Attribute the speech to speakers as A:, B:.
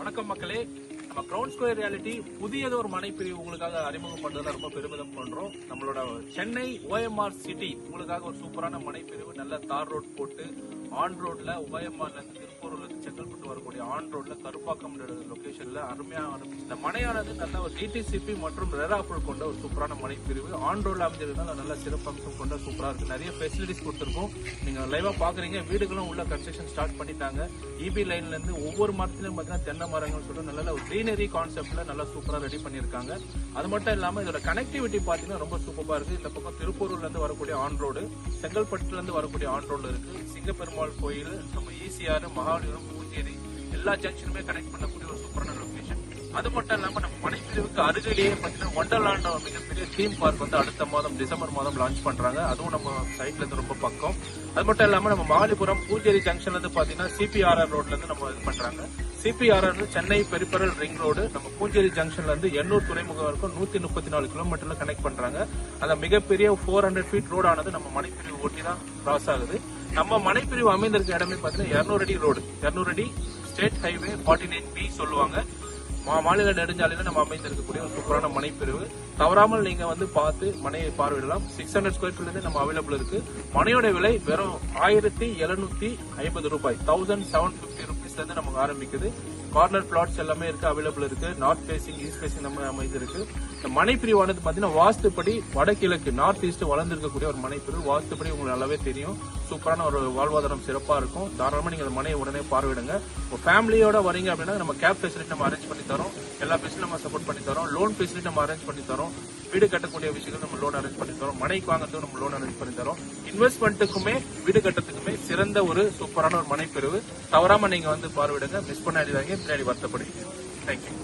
A: வணக்கம் மக்களே, நம்ம கிரவுண்ட் ஸ்கொயர் ரியாலிட்டி புதியது ஒரு மனைப்பிரிவு உங்களுக்காக அறிமுகம் பண்றதுல ரொம்ப பெருமிதம் பண்றோம். நம்மளோட சென்னை OMR சிட்டி உங்களுக்காக ஒரு சூப்பரான மனைப்பிரிவு, நல்ல தார் ரோட் போட்டு ஆன் ரோட்ல OMRல இருந்து திருப்பூர்ல இருந்து செங்கல்பட்டு வரக்கூடிய ஆன் ரோட்ல கருப்பாக்கம் லொகேஷன்ல அருமையான இந்த மனையானது நல்ல ஒரு DTCP மற்றும் ரெராஃபுல் கொண்ட ஒரு சூப்பரான மனைப்பிரிவு. ஆன் ரோட்ல அமைஞ்சதுனால நல்ல சிறப்பம்சம் கொண்ட சூப்பரா இருக்கு. நிறைய ஃபெசிலிட்டிஸ் கொடுத்துருக்கோம். நீங்க லைவா பாக்குறீங்க. வீடுகளும் உள்ள கன்ஸ்ட்ரக்ஷன் ஸ்டார்ட் பண்ணிட்டாங்க. EB லைன்ல இருந்து ஒவ்வொரு மரத்திலும் பாத்தீங்கன்னா தென்னை மரங்கள் சொல்லிட்டு நல்ல ஒரு கிரீனரி கான்செப்ட்ல நல்லா சூப்பரா ரெடி பண்ணிருக்காங்க. அது மட்டும் இல்லாம இதோட கனெக்டிவிட்டி பாத்தீங்கன்னா ரொம்ப சூப்பரா இருக்கு. இந்த பக்கம் திருப்பூர்ல இருந்து வரக்கூடிய ஆன் ரோடு, செங்கல்பட்டுல இருந்து வரக்கூடிய ஆன் ரோடு இருக்கு. சிங்கப்பெருமாள் கோயில், நம்ம ECR, மகாபலிபுரம், பூஞ்சேரி எல்லா ஜங்ஷனுமே கனெக்ட் பண்ணக்கூடிய ஒரு சூப்பரான லொகேஷன். அது மட்டும் இல்லாம நம்ம மனைப்பிரிவுக்கு அருகிலேயே பாத்தீங்கன்னா ஒண்டர்லாண்ட் மிகப்பெரிய தீம் பார்க் வந்து அடுத்த மாதம் டிசம்பர் மாதம் லான்ச் பண்றாங்க. அதுவும் நம்ம சைட்ல இருந்து ரொம்ப பக்கம். அது மட்டும் இல்லாம நம்ம மகாபலிபுரம் பூஞ்சேரி ஜங்ஷன்ல இருந்து பாத்தீங்கன்னா CPRR ரோட்ல இருந்து நம்ம இது பண்றாங்க. CPRR Chennai peripheral ring road நம்ம பூஞ்சேரி ஜங்ஷன்ல இருந்து எண்ணூர் துறைமுகம் வரைக்கும் 134 கிலோமீட்டர்ல கனெக்ட் பண்றாங்க. அந்த மிகப்பெரிய 400 ஃபீட் ரோடு ஆனது நம்ம மனைப்பிரிவு ஒட்டி தான் கிராஸ் ஆகுது. நம்ம மனைப்பிரிவு அமைந்திருக்க இடமே பாத்தீங்கன்னா 200 அடி ரோடு, 200 அடி ஸ்டேட் ஹைவே 49B சொல்லுவாங்க. மாநில நெடுஞ்சாலையில நம்ம அமைந்திருக்கக்கூடிய ஒரு சூப்பரான மனைப்பிரிவு. தவறாமல் நீங்க வந்து பார்த்து மனையை பார்வையிடலாம். 600 ஸ்கொயர் ஃபீட்ல நம்ம அவைலபிள் இருக்கு. மனையோட விலை வெறும் 1750 ரூபாய், 1750 ருபீஸ்ல இருந்து நமக்கு ஆரம்பிக்குது. கார்னர் பிளாட்ஸ் எல்லாமே இருக்கு, அவைலபிள் இருக்கு. நார்த் ஃபேசிங், ஈஸ்ட் ஃபேசிங் நம்ம அமைந்திருக்கு. இந்த மனைப்பிரிவானது பாத்தீங்கன்னா வாஸ்துப்படி வடகிழக்கு நார்த் ஈஸ்ட் வளர்ந்திருக்கக்கூடிய ஒரு மனைப்பிரிவு. வாஸ்துப்படி உங்களுக்கு நல்லாவே தெரியும். சூப்பரான ஒரு வாழ்வாதாரம் சிறப்பா இருக்கும். தாராளமா நீங்க மனையை உடனே பார்வையிடுங்க. உங்க ஃபேமிலியோட வரீங்க அப்படின்னா நம்ம கேப் ஃபெசிலிட்டி நம்ம அரேஞ்ச் பண்ணி தரோம். எல்லா ஃபெசிலிட்டி நம்ம சப்போர்ட் பண்ணி தரோம். லோன் ஃபெசிலிட்டி நம்ம அரேஞ்ச் பண்ணி தரோம். வீடு கட்டக்கூடிய விஷயங்கள் நம்ம லோன் அரேஞ்ச் பண்ணி தரோம். மனைக்கு வாங்குறதுக்கு நம்ம லோன் அரேஞ்ச் பண்ணி தரோம். இன்வெஸ்ட்மெண்ட்டுக்குமே வீடு கட்டத்துக்குமே சிறந்த ஒரு சூப்பரான ஒரு மனைப்பிரிவு. தவறாம நீங்க வந்து பார்வையிடுங்க. மிஸ் பண்ணாதீங்க, பின்னாடி வருத்தப்படுவீங்க. தேங்க்யூ.